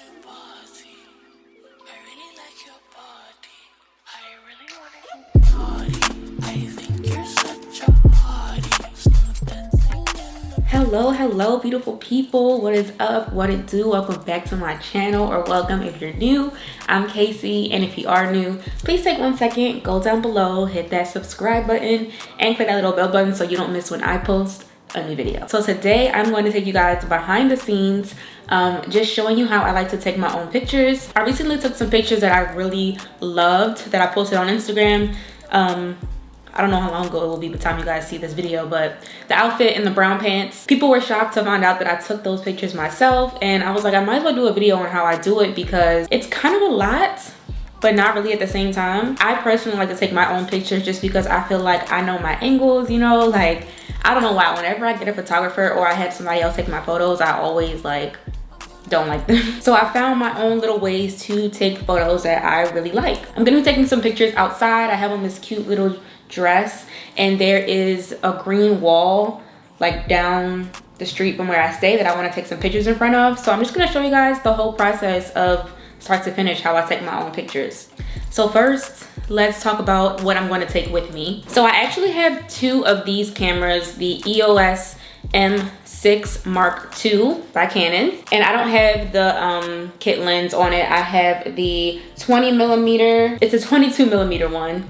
your body. I really like your body. I really wanna keep party. I think you're such a party. Smooth dancing in the hello beautiful people. What is up? What it do? Welcome back to my channel, or welcome if you're new. I'm Kaice, and if you are new, please take 1 second, go down below, hit that subscribe button and click that little bell button so you don't miss when I post a new video. So today I'm going to take you guys behind the scenes, just showing you how I like to take my own pictures. I recently took some pictures that I really loved that I posted on Instagram. I don't know how long ago it will be by the time you guys see this video, but the outfit and the brown pants, people were shocked to find out that I took those pictures myself, and I was like, I might as well do a video on how I do it because it's kind of a lot, but not really at the same time. I personally like to take my own pictures just because I feel like I know my angles, you know, like, I don't know why, whenever I get a photographer or I have somebody else take my photos, I always like don't like them. So I found my own little ways to take photos that I really like. I'm gonna be taking some pictures outside. I have on this cute little dress, and there is a green wall like down the street from where I stay that I want to take some pictures in front of. So I'm just gonna show you guys the whole process of start to finish how I take my own pictures. So first, let's talk about what I'm going to take with me. So I actually have two of these cameras, the EOS M6 Mark II by Canon, and I don't have the kit lens on it. I have the 20mm. It's a 22mm one.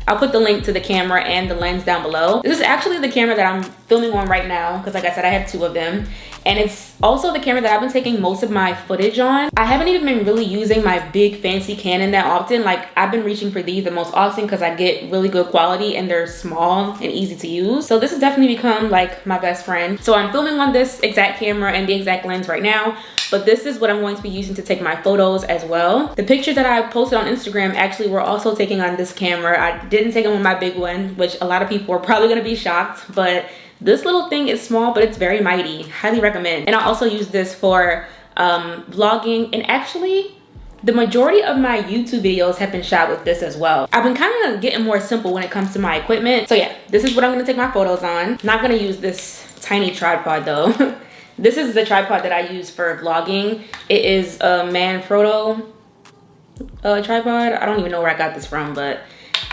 I'll put the link to the camera and the lens down below. This is actually the camera that I'm filming on right now because, like I said, I have two of them. And it's also the camera that I've been taking most of my footage on. I haven't even been really using my big fancy Canon that often. Like, I've been reaching for these the most often because I get really good quality and they're small and easy to use. So this has definitely become like my best friend. So I'm filming on this exact camera and the exact lens right now, but this is what I'm going to be using to take my photos as well. The pictures that I posted on Instagram actually were also taken on this camera. I didn't take them on my big one, which a lot of people are probably gonna be shocked, but this little thing is small, but it's very mighty. Highly recommend. And I also use this for vlogging, and actually the majority of my YouTube videos have been shot with this as well. I've been kind of getting more simple when it comes to my equipment. So yeah, this is what I'm gonna take my photos on. Not gonna use this tiny tripod though. This is the tripod that I use for vlogging. It is a Manfrotto tripod. I don't even know where I got this from, but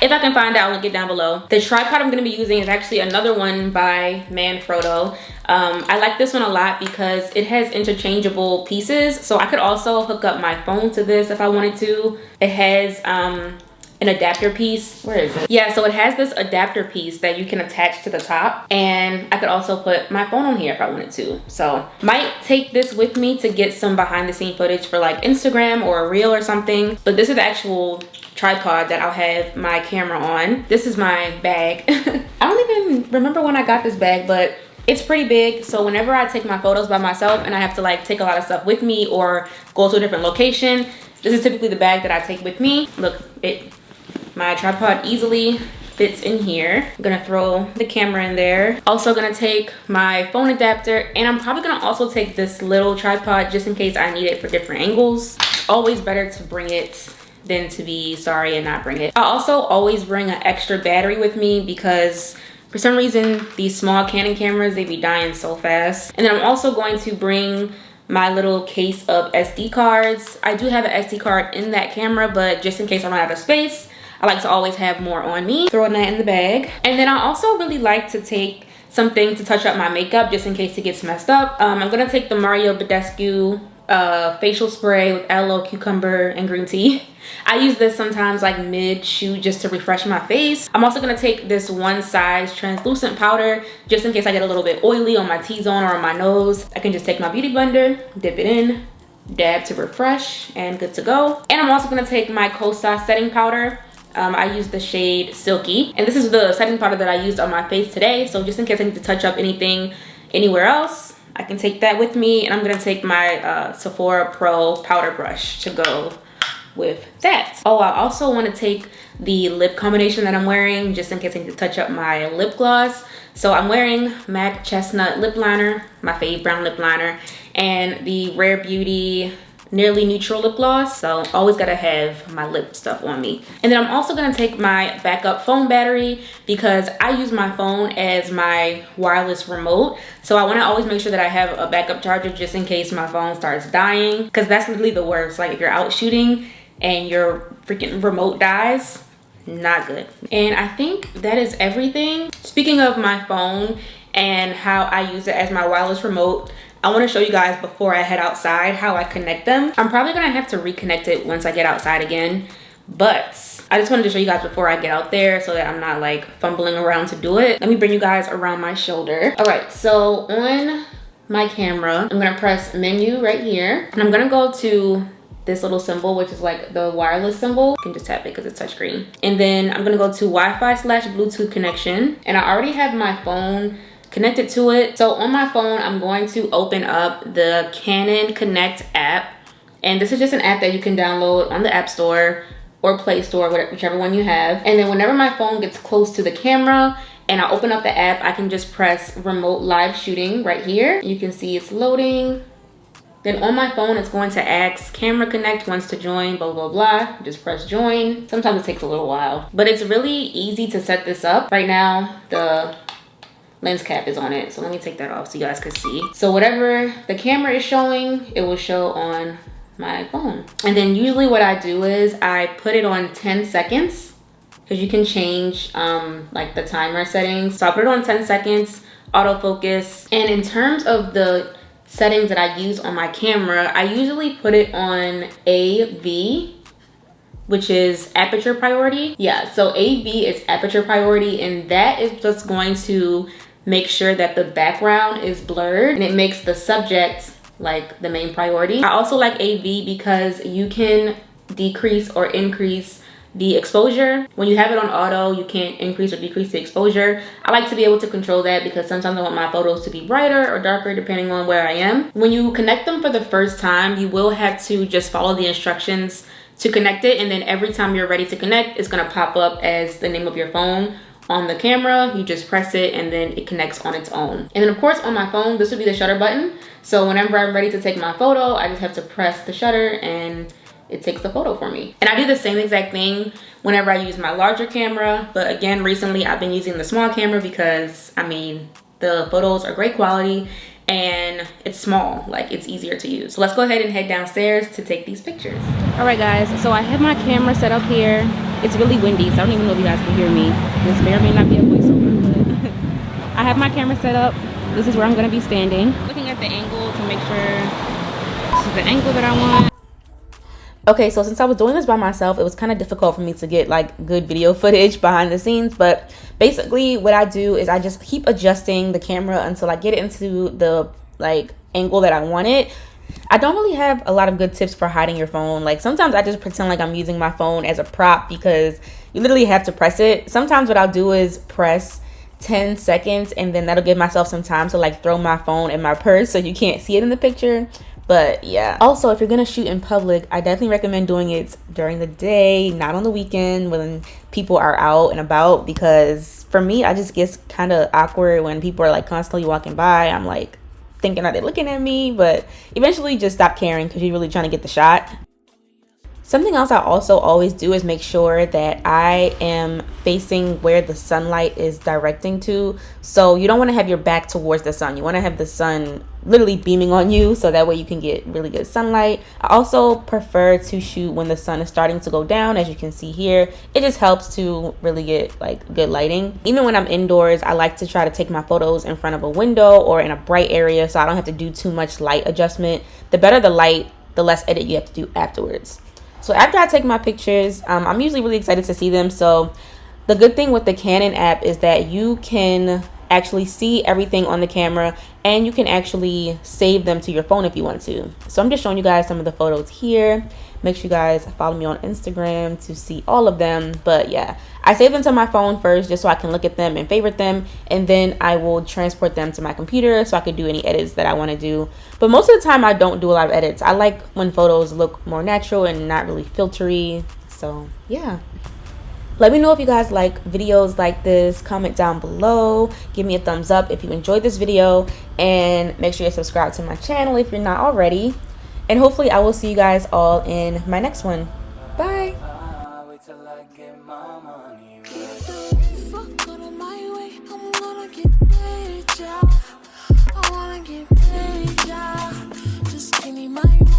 if I can find out, I'll link it down below. The tripod I'm gonna be using is actually another one by Manfrotto. I like this one a lot because it has interchangeable pieces. So I could also hook up my phone to this if I wanted to. It has an adapter piece. Where is it? Yeah, so it has this adapter piece that you can attach to the top, and I could also put my phone on here if I wanted to. So might take this with me to get some behind the scene footage for like Instagram or a reel or something. But this is the actual tripod that I'll have my camera on. This is my bag. I don't even remember when I got this bag, but it's pretty big. So whenever I take my photos by myself and I have to like take a lot of stuff with me or go to a different location, this is typically the bag that I take with me. Look, my tripod easily fits in here. I'm gonna throw the camera in there. Also gonna take my phone adapter, and I'm probably gonna also take this little tripod just in case I need it for different angles. Always better to bring it than to be sorry and not bring it. I also always bring an extra battery with me because for some reason these small Canon cameras, they be dying so fast. And then I'm also going to bring my little case of SD cards. I do have an SD card in that camera, but just in case I run out of space, I like to always have more on me. Throwing that in the bag. And then I also really like to take something to touch up my makeup just in case it gets messed up. I'm gonna take the Mario Badescu facial spray with aloe, cucumber, and green tea. I use this sometimes like mid-shoot just to refresh my face. I'm also gonna take this one size translucent powder just in case I get a little bit oily on my T-zone or on my nose. I can just take my beauty blender, dip it in, dab to refresh, and good to go. And I'm also gonna take my Kaice setting powder. I use the shade Silky, and this is the setting powder that I used on my face today. So just in case I need to touch up anything anywhere else, I can take that with me. And I'm gonna take my Sephora Pro powder brush to go with that. Oh, I also want to take the lip combination that I'm wearing just in case I need to touch up my lip gloss. So I'm wearing MAC Chestnut lip liner, my fave brown lip liner, and the Rare Beauty nearly neutral lip gloss, so always gotta have my lip stuff on me. And then I'm also gonna take my backup phone battery because I use my phone as my wireless remote, so I want to always make sure that I have a backup charger just in case my phone starts dying, because that's literally the worst. Like if you're out shooting and your freaking remote dies, not good. And I think that is everything. Speaking of my phone and how I use it as my wireless remote, I want to show you guys before I head outside how I connect them. I'm probably gonna have to reconnect it once I get outside again, but I just wanted to show you guys before I get out there so that I'm not like fumbling around to do it. Let me bring you guys around my shoulder. All right, so on my camera, I'm gonna press menu right here, and I'm gonna go to this little symbol, which is like the wireless symbol. You can just tap it because it's touchscreen. And then I'm gonna go to Wi-Fi/Bluetooth connection, and I already have my phone connected to it. So on my phone, I'm going to open up the Canon Connect app. And this is just an app that you can download on the App Store or Play Store, whichever one you have. And then whenever my phone gets close to the camera and I open up the app, I can just press remote live shooting right here. You can see it's loading. Then on my phone, it's going to ask camera connect wants to join, blah, blah, blah. Just press join. Sometimes it takes a little while, but it's really easy to set this up. Right now, the lens cap is on it, so let me take that off so you guys can see. So whatever the camera is showing, it will show on my phone. And then usually what I do is I put it on 10 seconds because you can change like the timer settings. So I put it on 10 seconds, autofocus. And in terms of the settings that I use on my camera, I usually put it on AV, which is aperture priority. Yeah, so AV is aperture priority, and that is just going to make sure that the background is blurred and it makes the subject like the main priority. I also like AV because you can decrease or increase the exposure. When you have it on auto, you can't increase or decrease the exposure. I like to be able to control that because sometimes I want my photos to be brighter or darker depending on where I am. When you connect them for the first time, you will have to just follow the instructions to connect it, and then every time you're ready to connect, it's gonna pop up as the name of your phone on the camera. You just press it and then it connects on its own. And then of course on my phone, this would be the shutter button. So whenever I'm ready to take my photo, I just have to press the shutter and it takes the photo for me. And I do the same exact thing whenever I use my larger camera. But again, recently I've been using the small camera because I mean, the photos are great quality and it's small, like it's easier to use. So let's go ahead and head downstairs to take these pictures. All right guys, so I have my camera set up here. It's really windy, so I don't even know if you guys can hear me. This may or may not be a voiceover, but I have my camera set up. This is where I'm gonna be standing. Looking at the angle to make sure this is the angle that I want. Okay, so since I was doing this by myself, it was kind of difficult for me to get like good video footage behind the scenes, but basically what I do is I just keep adjusting the camera until I get it into the like angle that I want it. I don't really have a lot of good tips for hiding your phone. Like sometimes I just pretend like I'm using my phone as a prop because you literally have to press it. Sometimes what I'll do is press 10 seconds and then that'll give myself some time to like throw my phone in my purse so you can't see it in the picture. But yeah, also if you're gonna shoot in public, I definitely recommend doing it during the day, not on the weekend when people are out and about, because for me, I just get kind of awkward when people are like constantly walking by. I'm like thinking, are they looking at me? But eventually just stop caring because you're really trying to get the shot. Something else I also always do is make sure that I am facing where the sunlight is directing to. So you don't want to have your back towards the sun. You want to have the sun literally beaming on you so that way you can get really good sunlight. I also prefer to shoot when the sun is starting to go down, as you can see here. It just helps to really get like good lighting. Even when I'm indoors, I like to try to take my photos in front of a window or in a bright area so I don't have to do too much light adjustment. The better the light, the less edit you have to do afterwards. So after I take my pictures, I'm usually really excited to see them. So the good thing with the Canon app is that you can actually see everything on the camera and you can actually save them to your phone if you want to. So I'm just showing you guys some of the photos here. Make sure you guys follow me on Instagram to see all of them. But yeah, I save them to my phone first just so I can look at them and favorite them, and then I will transport them to my computer so I can do any edits that I want to do. But most of the time I don't do a lot of edits. I like when photos look more natural and not really filtery. So yeah. Let me know if you guys like videos like this. Comment down below. Give me a thumbs up if you enjoyed this video. And make sure you subscribe to my channel if you're not already. And hopefully I will see you guys all in my next one. Bye. Wait till I get my money right. Fuck out of my way, I'm gonna get paid, yeah. I wanna get paid, yeah. Just give me my